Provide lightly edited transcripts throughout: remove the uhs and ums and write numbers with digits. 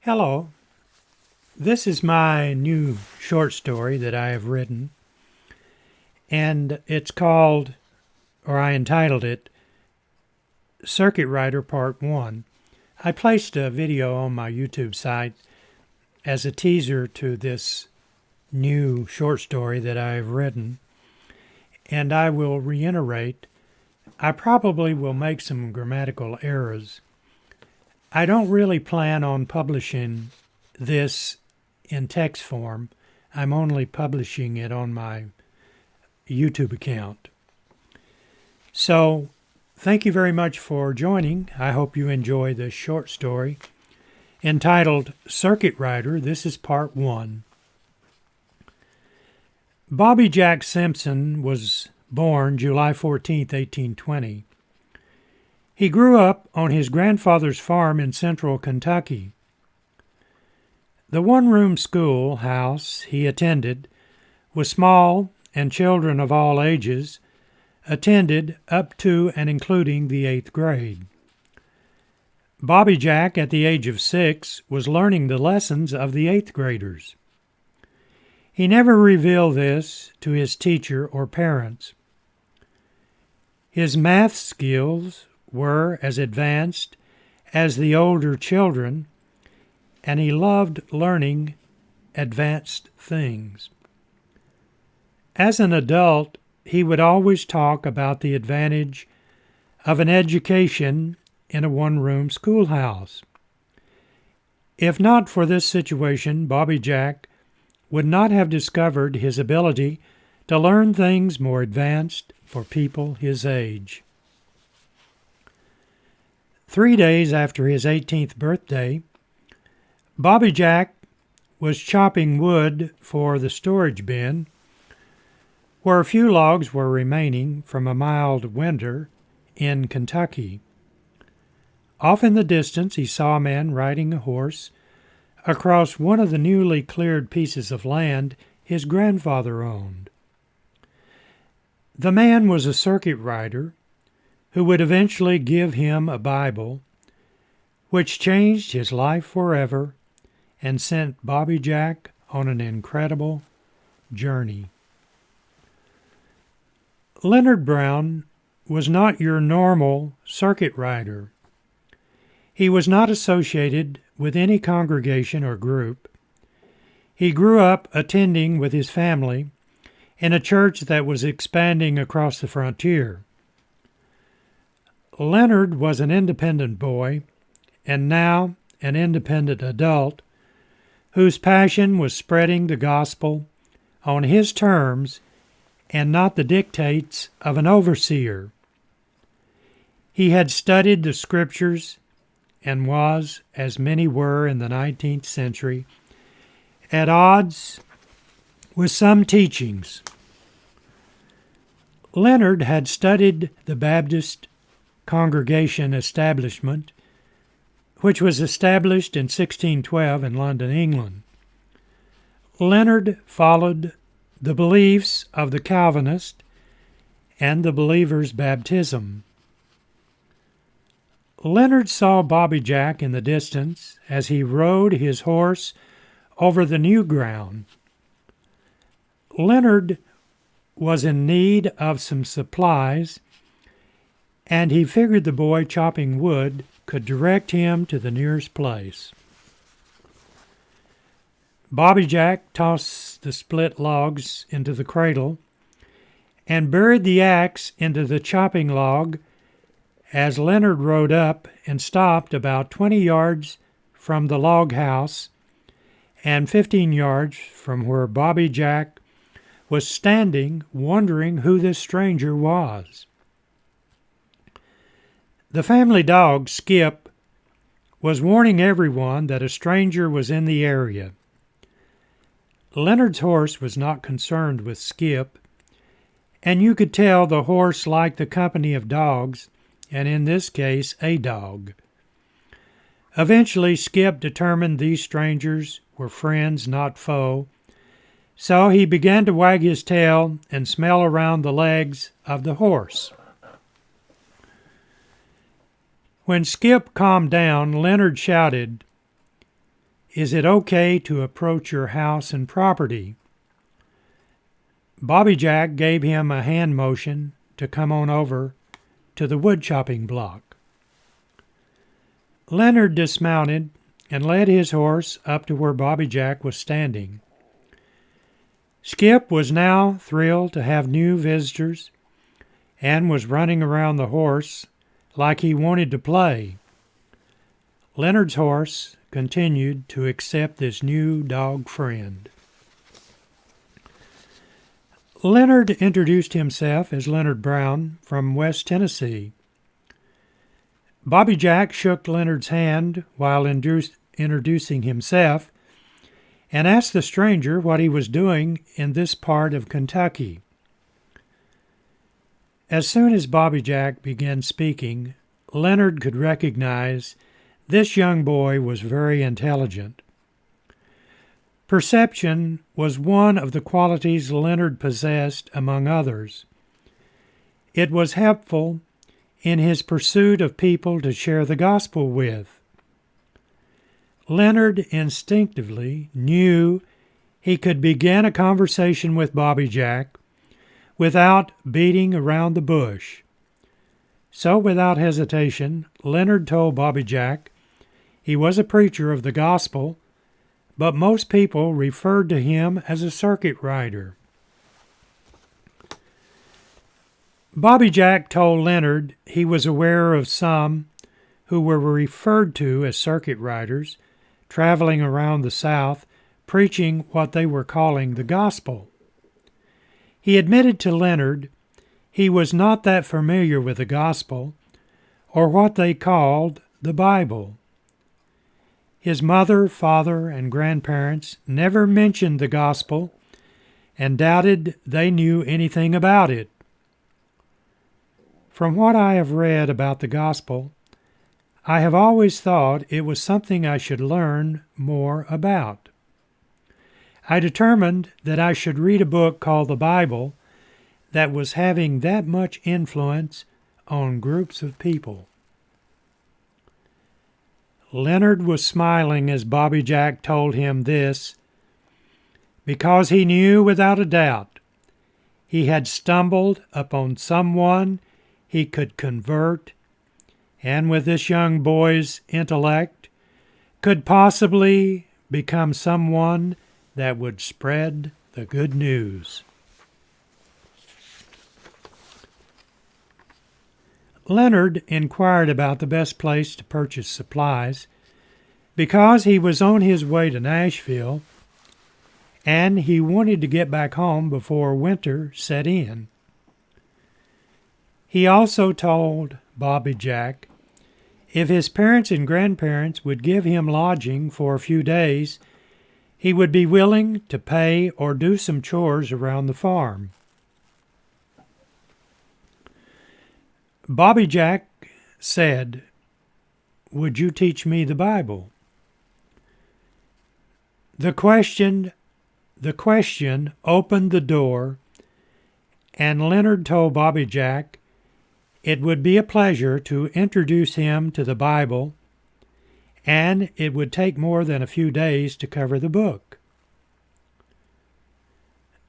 Hello, this is my new short story that I have written, and it's called, or I entitled it, Circuit Rider Part 1. I placed a video on my YouTube site as a teaser to this new short story that I have written, and I will reiterate, I probably will make some grammatical errors. I don't really plan on publishing this in text form. I'm only publishing it on my YouTube account. So, thank you very much for joining. I hope you enjoy this short story entitled Circuit Rider. This is part 1. Bobby Jack Simpson was born July 14, 1820. He grew up on his grandfather's farm in central Kentucky. The one-room schoolhouse he attended was small, and children of all ages attended up to and including the 8th grade. Bobby Jack, at the age of 6, was learning the lessons of the 8th graders. He never revealed this to his teacher or parents. His math skills were as advanced as the older children, and he loved learning advanced things. As an adult, he would always talk about the advantage of an education in a one-room schoolhouse. If not for this situation, Bobby Jack would not have discovered his ability to learn things more advanced for people his age. 3 days after his 18th birthday, Bobby Jack was chopping wood for the storage bin, where a few logs were remaining from a mild winter in Kentucky. Off in the distance, he saw a man riding a horse across one of the newly cleared pieces of land his grandfather owned. The man was a circuit rider who would eventually give him a Bible, which changed his life forever and sent Bobby Jack on an incredible journey. Leonard Brown was not your normal circuit rider. He was not associated with any congregation or group. He grew up attending with his family in a church that was expanding across the frontier. Leonard was an independent boy, and now an independent adult, whose passion was spreading the gospel on his terms and not the dictates of an overseer. He had studied the scriptures and was, as many were in the 19th century, at odds with some teachings. Leonard had studied the Baptist congregation establishment, which was established in 1612 in London, England. Leonard followed the beliefs of the Calvinist and the believer's baptism. Leonard saw Bobby Jack in the distance as he rode his horse over the new ground. Leonard was in need of some supplies, and he figured the boy chopping wood could direct him to the nearest place. Bobby Jack tossed the split logs into the cradle and buried the axe into the chopping log as Leonard rode up and stopped about 20 yards from the log house and 15 yards from where Bobby Jack was standing, wondering who this stranger was. The family dog, Skip, was warning everyone that a stranger was in the area. Leonard's horse was not concerned with Skip, and you could tell the horse liked the company of dogs, and in this case, a dog. Eventually, Skip determined these strangers were friends, not foe, so he began to wag his tail and smell around the legs of the horse. When Skip calmed down, Leonard shouted, Is it okay to approach your house and property? Bobby Jack gave him a hand motion to come on over to the wood chopping block. Leonard dismounted and led his horse up to where Bobby Jack was standing. Skip was now thrilled to have new visitors and was running around the horse like he wanted to play. Leonard's horse continued to accept this new dog friend. Leonard introduced himself as Leonard Brown from West Tennessee. Bobby Jack shook Leonard's hand while introducing himself and asked the stranger what he was doing in this part of Kentucky. As soon as Bobby Jack began speaking, Leonard could recognize this young boy was very intelligent. Perception was one of the qualities Leonard possessed among others. It was helpful in his pursuit of people to share the gospel with. Leonard instinctively knew he could begin a conversation with Bobby Jack without beating around the bush. So without hesitation, Leonard told Bobby Jack he was a preacher of the gospel, but most people referred to him as a circuit rider. Bobby Jack told Leonard he was aware of some who were referred to as circuit riders traveling around the South preaching what they were calling the gospel. He admitted to Leonard he was not that familiar with the gospel or what they called the Bible. His mother, father, and grandparents never mentioned the gospel and doubted they knew anything about it. From what I have read about the gospel, I have always thought it was something I should learn more about. I determined that I should read a book called the Bible that was having that much influence on groups of people. Leonard was smiling as Bobby Jack told him this, because he knew without a doubt he had stumbled upon someone he could convert, and with this young boy's intellect, could possibly become someone that would spread the good news. Leonard inquired about the best place to purchase supplies because he was on his way to Nashville and he wanted to get back home before winter set in. He also told Bobby Jack if his parents and grandparents would give him lodging for a few days, he would be willing to pay or do some chores around the farm. Bobby Jack said, "Would you teach me the Bible?" The question opened the door, and Leonard told Bobby Jack it would be a pleasure to introduce him to the Bible, and it would take more than a few days to cover the book.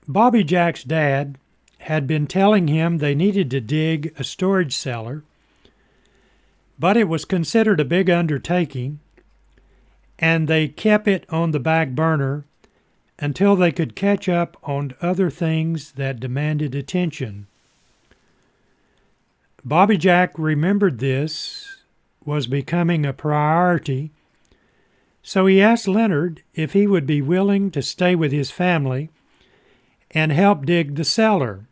Bobby Jack's dad had been telling him they needed to dig a storage cellar, but it was considered a big undertaking, and they kept it on the back burner until they could catch up on other things that demanded attention. Bobby Jack remembered this was becoming a priority, so he asked Leonard if he would be willing to stay with his family and help dig the cellar.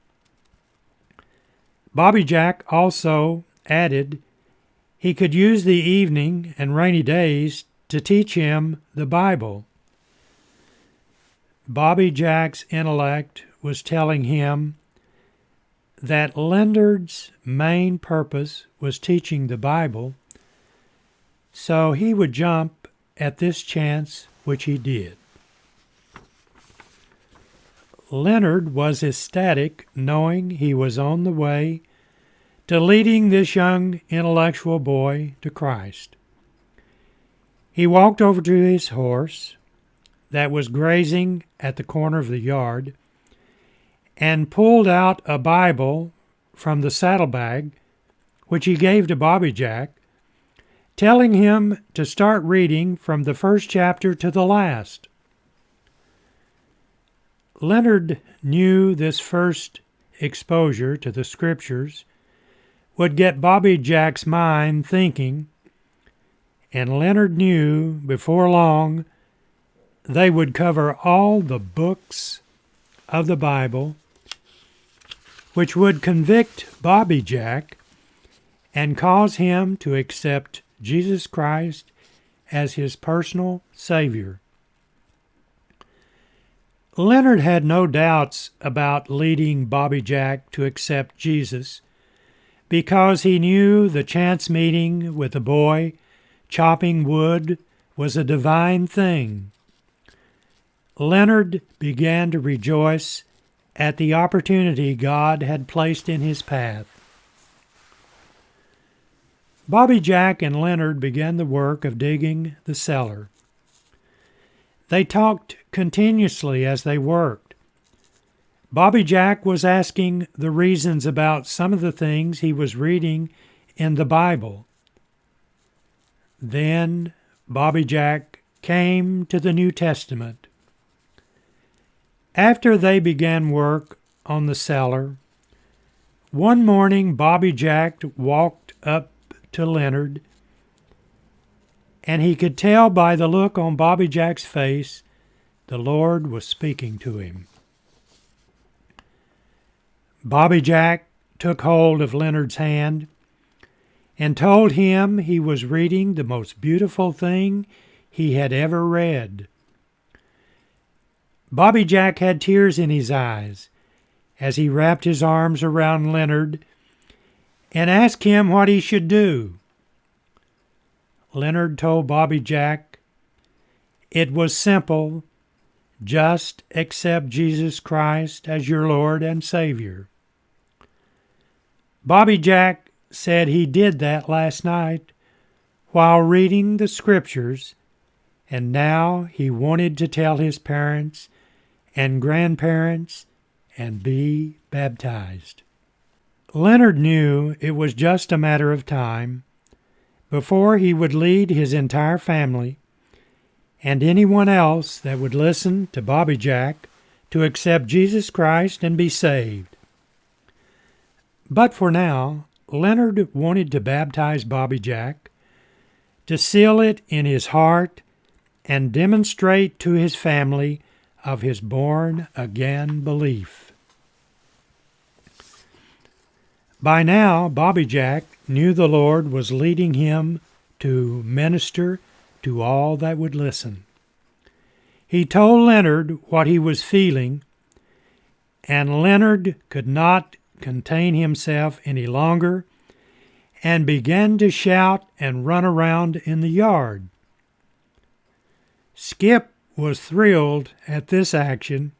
Bobby Jack also added he could use the evening and rainy days to teach him the Bible. Bobby Jack's intellect was telling him that Leonard's main purpose was teaching the Bible, so he would jump at this chance, which he did. Leonard was ecstatic knowing he was on the way to leading this young intellectual boy to Christ. He walked over to his horse that was grazing at the corner of the yard and pulled out a Bible from the saddlebag, which he gave to Bobby Jack, telling him to start reading from the first chapter to the last. Leonard knew this first exposure to the Scriptures would get Bobby Jack's mind thinking, and Leonard knew before long they would cover all the books of the Bible, which would convict Bobby Jack and cause him to accept Jesus Christ as his personal Savior. Leonard had no doubts about leading Bobby Jack to accept Jesus because he knew the chance meeting with the boy chopping wood was a divine thing. Leonard began to rejoice at the opportunity God had placed in his path. Bobby Jack and Leonard began the work of digging the cellar. They talked continuously as they worked. Bobby Jack was asking the reasons about some of the things he was reading in the Bible. Then Bobby Jack came to the New Testament. After they began work on the cellar, one morning Bobby Jack walked up to Leonard, and he could tell by the look on Bobby Jack's face the Lord was speaking to him. Bobby Jack took hold of Leonard's hand and told him he was reading the most beautiful thing he had ever read. Bobby Jack had tears in his eyes as he wrapped his arms around Leonard and asked him what he should do. Leonard told Bobby Jack it was simple. Just accept Jesus Christ as your Lord and Savior. Bobby Jack said he did that last night while reading the Scriptures, and now he wanted to tell his parents and grandparents and be baptized. Leonard knew it was just a matter of time before he would lead his entire family and anyone else that would listen to Bobby Jack to accept Jesus Christ and be saved. But for now, Leonard wanted to baptize Bobby Jack, to seal it in his heart and demonstrate to his family of his born-again belief. By now, Bobby Jack knew the Lord was leading him to minister to all that would listen. He told Leonard what he was feeling, and Leonard could not contain himself any longer and began to shout and run around in the yard. Skip was thrilled at this action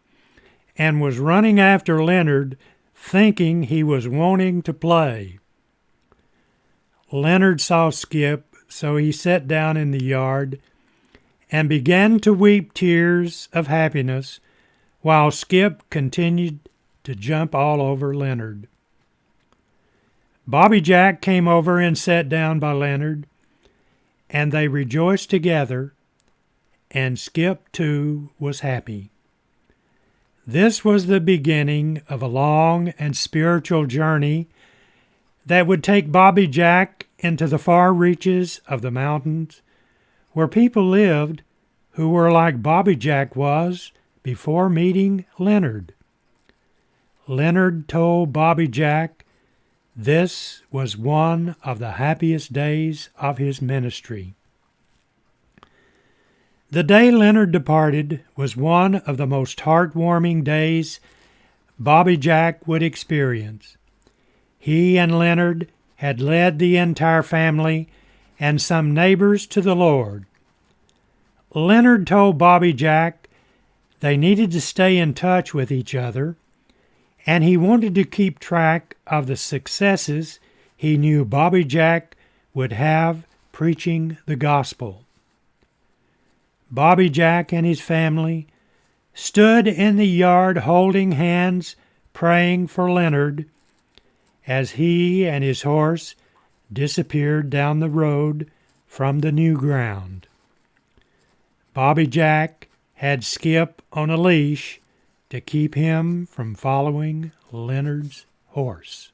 and was running after Leonard, thinking he was wanting to play. Leonard saw Skip, so he sat down in the yard and began to weep tears of happiness while Skip continued to jump all over Leonard. Bobby Jack came over and sat down by Leonard, and they rejoiced together, and Skip, too, was happy. This was the beginning of a long and spiritual journey that would take Bobby Jack into the far reaches of the mountains, where people lived who were like Bobby Jack was before meeting Leonard. Leonard told Bobby Jack this was one of the happiest days of his ministry. The day Leonard departed was one of the most heartwarming days Bobby Jack would experience. He and Leonard had led the entire family and some neighbors to the Lord. Leonard told Bobby Jack they needed to stay in touch with each other, and he wanted to keep track of the successes he knew Bobby Jack would have preaching the gospel. Bobby Jack and his family stood in the yard holding hands, praying for Leonard as he and his horse disappeared down the road from the new ground. Bobby Jack had Skip on a leash to keep him from following Leonard's horse.